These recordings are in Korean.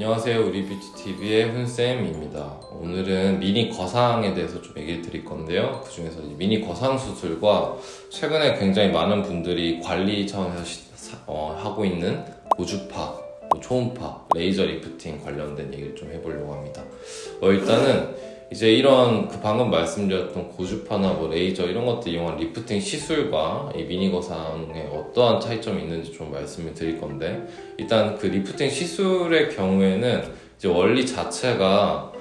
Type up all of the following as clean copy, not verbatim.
안녕하세요. 우리 뷰티TV의 훈쌤입니다. 오늘은 미니 거상에 대해서 좀 얘기를 드릴 건데요. 그 중에서 미니 거상 수술과 최근에 굉장히 많은 분들이 관리 차원에서 하고 있는 고주파, 초음파, 레이저 리프팅 관련된 얘기를 좀 해보려고 합니다. 일단은 이제 이런 방금 말씀드렸던 고주파나 레이저 이런 것들 이용한 리프팅 시술과 이 미니 거상에 어떠한 차이점이 있는지 좀 말씀을 드릴 건데, 일단 그 리프팅 시술의 경우에는 이제 원리 자체가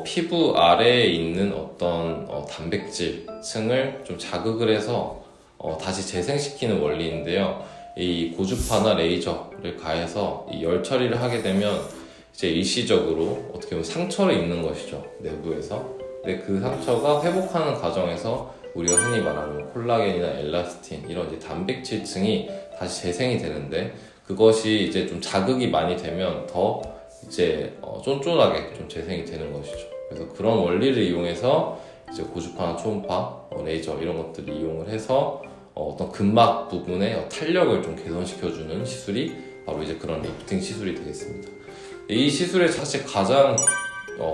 피부 아래에 있는 어떤 단백질층을 좀 자극을 해서 다시 재생시키는 원리인데요. 이 고주파나 레이저를 가해서 이 열 처리를 하게 되면 이제 일시적으로 어떻게 보면 상처를 입는 것이죠, 내부에서. 근데 그 상처가 회복하는 과정에서 우리가 흔히 말하는 콜라겐이나 엘라스틴 이런 이제 단백질층이 다시 재생이 되는데, 그것이 이제 좀 자극이 많이 되면 더 이제 쫀쫀하게 좀 재생이 되는 것이죠. 그래서 그런 원리를 이용해서 이제 고주파나 초음파, 레이저 이런 것들을 이용을 해서 어떤 근막 부분의 탄력을 좀 개선시켜주는 시술이 바로 이제 그런 리프팅 시술이 되겠습니다. 이 시술의 사실 가장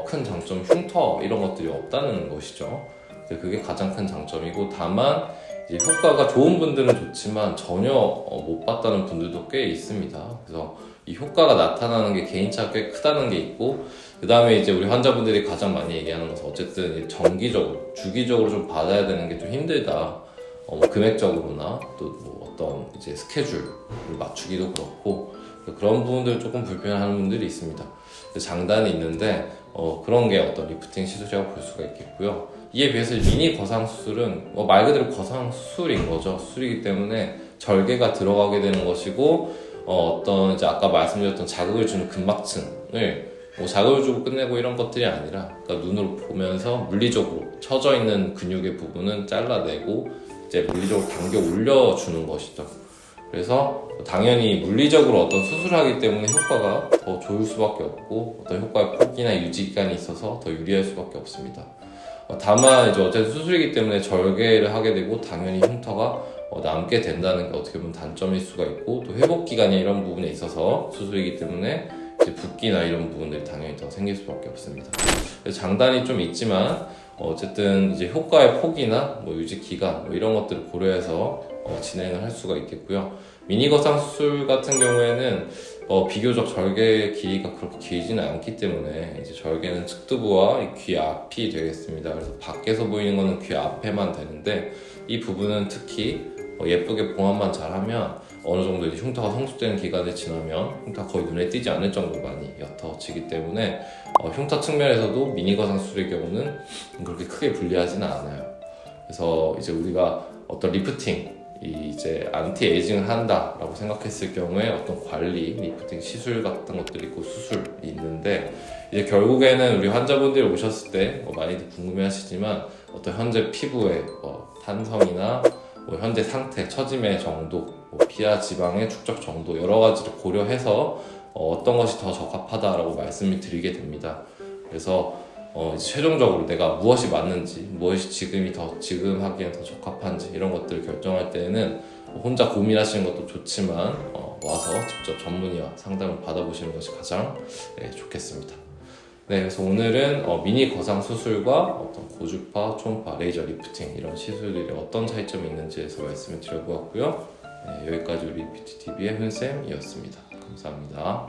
큰 장점, 흉터 이런 것들이 없다는 것이죠. 그게 가장 큰 장점이고, 다만 이제 효과가 좋은 분들은 좋지만 전혀 못 봤다는 분들도 꽤 있습니다. 그래서 이 효과가 나타나는 게 개인차가 꽤 크다는 게 있고, 그 다음에 이제 우리 환자분들이 가장 많이 얘기하는 것은 어쨌든 정기적으로, 주기적으로 좀 받아야 되는 게 좀 힘들다. 금액적으로나 또 어떤 이제 스케줄을 맞추기도 그렇고, 그런 부분들 조금 불편해하는 분들이 있습니다. 장단이 있는데 그런 게 어떤 리프팅 시술이라고 볼 수가 있겠고요. 이에 비해서 미니 거상 수술은 말 그대로 거상 수술인 거죠. 수술이기 때문에 절개가 들어가게 되는 것이고, 어떤 이제 아까 말씀드렸던 자극을 주는 근막층을 자극을 주고 끝내고 이런 것들이 아니라, 그러니까 눈으로 보면서 물리적으로 처져 있는 근육의 부분은 잘라내고 이제 물리적으로 당겨 올려주는 것이죠. 그래서 당연히 물리적으로 어떤 수술을 하기 때문에 효과가 더 좋을 수밖에 없고, 어떤 효과의 폭이나 유지 기간이 있어서 더 유리할 수밖에 없습니다. 다만 이제 어쨌든 수술이기 때문에 절개를 하게 되고 당연히 흉터가 남게 된다는 게 어떻게 보면 단점일 수가 있고, 또 회복 기간이 이런 부분에 있어서 수술이기 때문에 이제 붓기나 이런 부분들이 당연히 더 생길 수밖에 없습니다. 그래서 장단이 좀 있지만 어쨌든 이제 효과의 폭이나 유지 기간 이런 것들을 고려해서 진행을 할 수가 있겠고요. 미니 거상 수술 같은 경우에는 비교적 절개 길이가 그렇게 길지는 않기 때문에 이제 절개는 측두부와 귀 앞이 되겠습니다. 그래서 밖에서 보이는 거는 귀 앞에만 되는데, 이 부분은 특히 예쁘게 봉합만 잘하면 어느 정도 이제 흉터가 성숙되는 기간을 지나면 흉터가 거의 눈에 띄지 않을 정도로 많이 옅어지기 때문에 흉터 측면에서도 미니 거상 수술의 경우는 그렇게 크게 불리하지는 않아요. 그래서 이제 우리가 어떤 리프팅, 이제 안티 에이징을 한다라고 생각했을 경우에 어떤 관리, 리프팅 시술 같은 것들이 있고 수술이 있는데, 이제 결국에는 우리 환자분들이 오셨을 때 많이들 궁금해하시지만 어떤 현재 피부의 탄성이나 현재 상태, 처짐의 정도, 피하 지방의 축적 정도 여러 가지를 고려해서 어떤 것이 더 적합하다라고 말씀을 드리게 됩니다. 그래서 이제 최종적으로 내가 무엇이 맞는지, 무엇이 지금 하기엔 더 적합한지 이런 것들을 결정할 때에는 혼자 고민하시는 것도 좋지만 와서 직접 전문의와 상담을 받아보시는 것이 가장 좋겠습니다. 네, 그래서 오늘은 미니 거상 수술과 어떤 고주파, 초음파, 레이저 리프팅 이런 시술들이 어떤 차이점이 있는지에서 말씀을 드려보았고요. 네, 여기까지 우리 뷰티TV의 훈쌤이었습니다. 감사합니다.